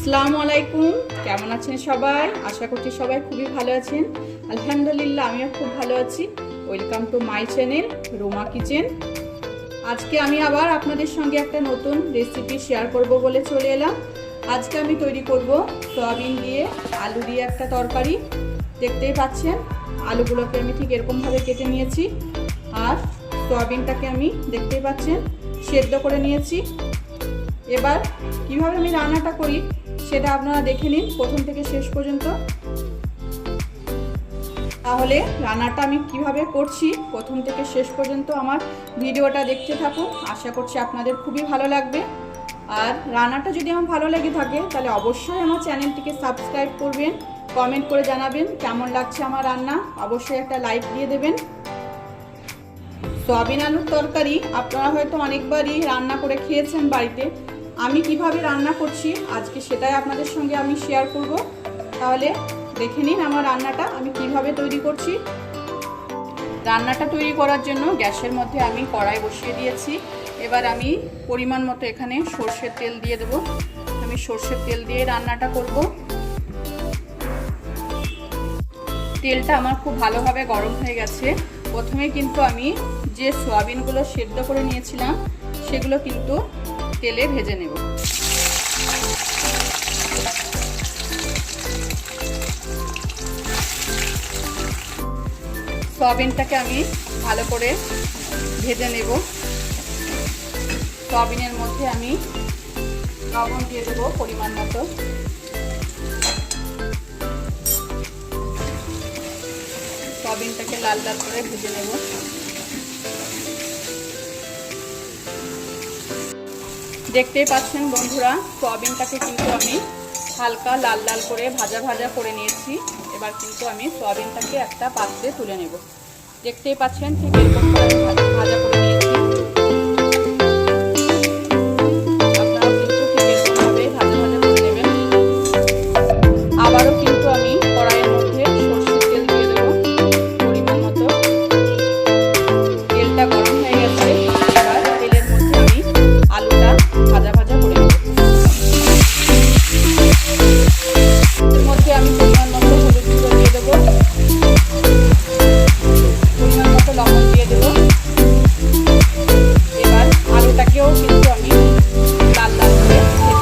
আসসালামু আলাইকুম, কেমন আছেন সবাই? আশা করছি সবাই খুবই ভালো আছেন। আলহামদুলিল্লাহ আমিও খুব ভালো আছি। Welcome to my channel Ruma kitchen. আজকে আমি আবার আপনাদের সঙ্গে একটা নতুন রেসিপি শেয়ার করব বলে চলে এলাম। আজকে আমি তৈরি করব সয়াবিন দিয়ে আলু দিয়ে একটা তরকারি। দেখতেই পাচ্ছেন আলুগুলোকে আমি ঠিক এরকমভাবে কেটে নিয়েছি, আর সয়াবিনটাকে আমি দেখতেই পাচ্ছেন সেদ্ধ করে নিয়েছি। এবার কিভাবে আমি রান্নাটা করি সেটা আপনারা দেখে নিন প্রথম থেকে শেষ পর্যন্ত। তাহলে রান্নাটা আমি কিভাবে করছি প্রথম থেকে শেষ পর্যন্ত আমার ভিডিওটা দেখতে থাকুন। আশা করছি আপনাদের খুবই ভালো লাগবে। আর রান্নাটা যদি আমার ভালো লেগে থাকে তাহলে অবশ্যই আমার চ্যানেলটিকে সাবস্ক্রাইব করবেন, কমেন্ট করে জানাবেন কেমন লাগছে আমার রান্না, অবশ্যই একটা লাইক দিয়ে দেবেন। সয়াবিন আলুর তরকারি আপনারা হয়তো অনেকবারই রান্না করে খেয়েছেন বাড়িতে। আমি কিভাবে রান্না করছি আজকে সেটাই আপনাদের সঙ্গে আমি শেয়ার করব। তাহলে দেখে নিন আমার রান্নাটা আমি কিভাবে তৈরি করছি। রান্নাটা তৈরি করার জন্য গ্যাসের মধ্যে আমি কড়াই বসিয়ে দিয়েছি। এবার আমি পরিমাণ মতো এখানে সর্ষের তেল দিয়ে দেব। আমি সর্ষের তেল দিয়ে রান্নাটা করব। তেলটা আমার খুব ভালোভাবে গরম হয়ে গেছে। প্রথমে কিন্তু আমি যে সয়াবিনগুলো সেদ্ধ করে নিয়েছিলাম সেগুলো কিন্তু তেলে ভেজে নেব। সয়াবিনটাকে আমি ভালো করে ভেজে নেব। সয়াবিনের মধ্যে আমি লবণ দিয়ে দেবো পরিমাণ মতো। সয়াবিনটাকে লাল লাল করে ভেজে নেব। দেখতেই পাচ্ছেন বন্ধুরা, সয়াবিনটাকে কিন্তু আমি হালকা লাল লাল করে ভাজা ভাজা করে নিয়েছি। এবার কিন্তু আমি সয়াবিনটাকে একটা পাত্রে তুলে নেব। দেখতেই পাচ্ছেন ঠিক এরকম করে ভাজা করে নিয়েছি। আপনারাও কিন্তু ঠিক এরকমভাবে ভাজা ভাজা করে নেবেন। আবারও কিন্তু আমি কড়াইয়ের মধ্যে সরষের তেল দিয়ে দেবো পরিমাণ মতো। তেলটা গরম হয়ে গেছে। এবার তেলের মধ্যে আমি আলুটা ভাজা ভাজা করে নেব। এর মধ্যে আমি পরিমাণ মতো হলুদ গুঁড়ো দিয়ে দেবো, পরিমাণ মতো লবণ দিয়ে দেবো। এবার আলুটাকেও কিন্তু আমি লাল লাল করে ভেজে নেব।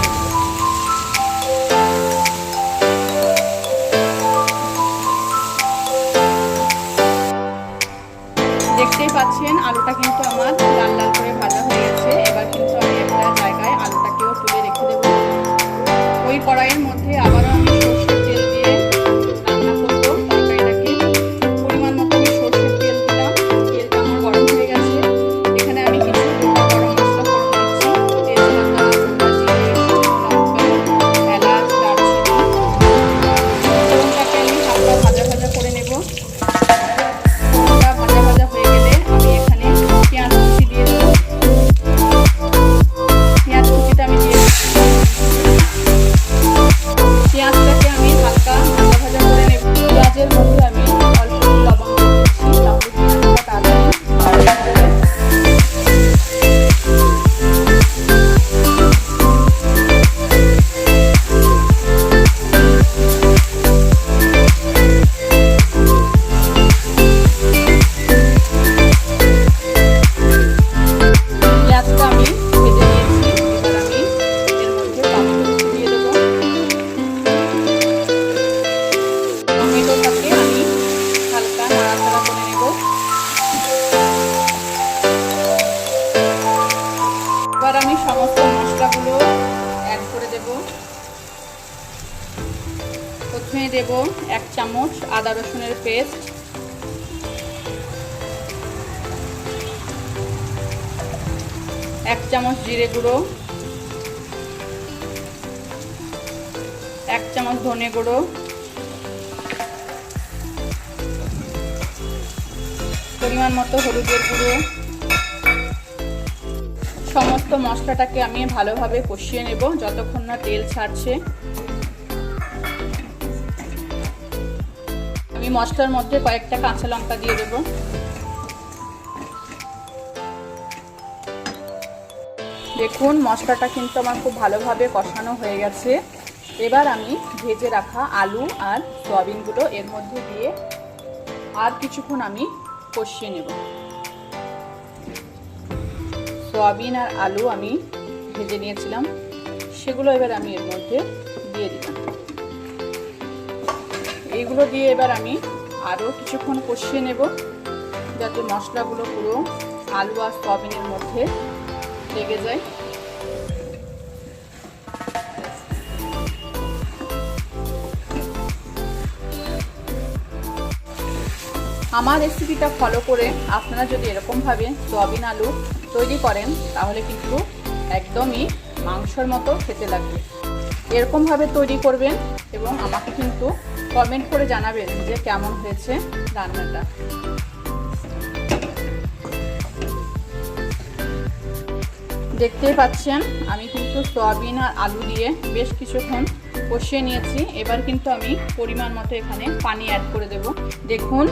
দেখতেই পাচ্ছেন আলুটা কিন্তু আমার লাল লাল করে ভাজা হয়ে গেছে। এবার কিন্তু আমি একটা জায়গায় আলুটাকেও তুলে রেখে দেব। ওই কড়াইয়ের মধ্যে আবারও আমি সরষের তেল দিয়ে রান্না করব তরকারিটাকে। পরিমাণ মতো আমি সরষের তেল দিলাম। তেলটা আমার গরম হয়ে গেছে। এখানে আমি কিছু গোটা গরম মশলা ফোড়ন দিচ্ছি। তেজপাতা, গোটা জিরে, লঙ্কা, এলাচ, দারচিনি। ফোড়নটাকে আমি হালকা ভাজা ভাজা করে নেব। ফোড়নটা ভাজা ভাজা হয়ে গেলে আমি এখানে পেঁয়াজ কুচি দিয়ে দেবো। পেঁয়াজ কুচিটা আমি দিয়ে পেঁয়াজটাকে আমি হালকা ভাজা ভাজা করে নেব। পেঁয়াজের মধ্যে আমি অল্প লবণ দিচ্ছি, তাহলে পেঁয়াজটা তাড়াতাড়ি ভাজা হয়ে যাবে। পেঁয়াজটা আমি ভেজে নিয়েছি। এবার আমি এর মধ্যে টমেটো কুচি দিয়ে দেবো। টমেটোটাকে আমি হালকা নাড়াচাড়া করে নেব। এবার আমি সমস্ত মশলাগুলো অ্যাড করে দেব। প্রথমে দেব 1 চামচ আদা রসুনের পেস্ট, 1 চামচ জিরে গুঁড়ো, 1 চামচ ধনে গুঁড়ো, পরিমাণ মতো হলুদের গুঁড়ো। সমস্ত মশলাটাকে আমি ভালোভাবে কষিয়ে নেব যতক্ষণ না তেল ছাড়ছে। আমি মশলার মধ্যে কয়েকটা কাঁচা লঙ্কা দিয়ে দেব। দেখুন মশলাটা কিন্তু আমার খুব ভালোভাবে কষানো হয়ে গেছে। এবার আমি ভেজে রাখা আলু আর সয়াবিনগুলো এর মধ্যে দিয়ে আর কিছুক্ষণ আমি কষিয়ে নেব। সয়াবিন আর আলু আমি ভেজে নিয়েছিলাম, সেগুলো এবার আমি এর মধ্যে দিয়ে দিলাম। এইগুলো দিয়ে এবার আমি আরও কিছুক্ষণ কষিয়ে নেব, যাতে মশলাগুলো পুরো আলু আর সয়াবিনের মধ্যে লেগে যায়। আমার রেসিপিটা ফলো করে আপনারা যদি এরকমভাবে সয়াবিন আলু তৈরি করেন তাহলে কিন্তু একদমই মাংসর মতো খেতে লাগবে। এরকমভাবে তৈরি করবেন এবং আমাকে কিন্তু কমেন্ট করে জানাবেন যে কেমন হয়েছে রান্নাটা। দেখতেই পাচ্ছেন আমি কিন্তু সয়াবিন আর আলু দিয়ে বেশ কিছুক্ষণ কষিয়ে নিয়েছি। এবার কিন্তু আমি পরিমাণ মতো এখানে পানি অ্যাড করে দেব। দেখুন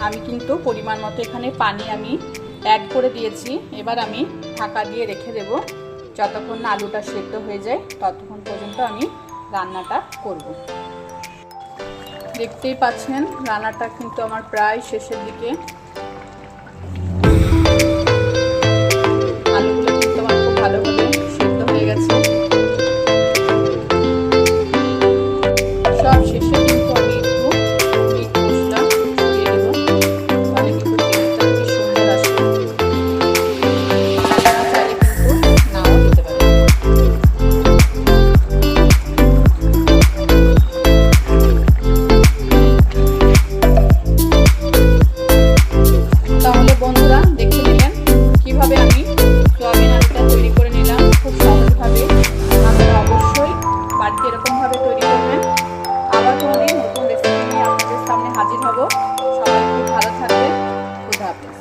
আমি কিন্তু পরিমাণ মতো এখানে পানি আমি অ্যাড করে দিয়েছি। এবার আমি ঢাকা দিয়ে রেখে দেব, যতক্ষণ না আলুটা সেদ্ধ হয়ে যায় ততক্ষণ পর্যন্ত আমি রান্নাটা করব। দেখতেই পাচ্ছেন রান্নাটা কিন্তু আমার প্রায় শেষের দিকে। আলুগুলো কিন্তু আমার খুব ভালোভাবে সেদ্ধ হয়ে গেছে। সব শেষে কিন্তু আমি একটু মিট মশলা দিয়ে দেবো, তাহলে কিন্তু টেস্টটা খুব সুন্দর আসবে। আপনারা চাইলে কিন্তু নাও দিতে পারেন। তাহলে বন্ধুরা দেখে নিলেন কিভাবে আমি সয়াবিন আলুটা তৈরি করে নিলাম খুব সহজভাবে। আপনারা অবশ্যই বাড়িতে এরকমভাবে তৈরি করবেন। আবার কোনোদিন নতুন রেসিপি নিয়ে আপনাদের সামনে হাজির হব। সবাই খুব ভালো থাকবেন। খুদা হাফেজ।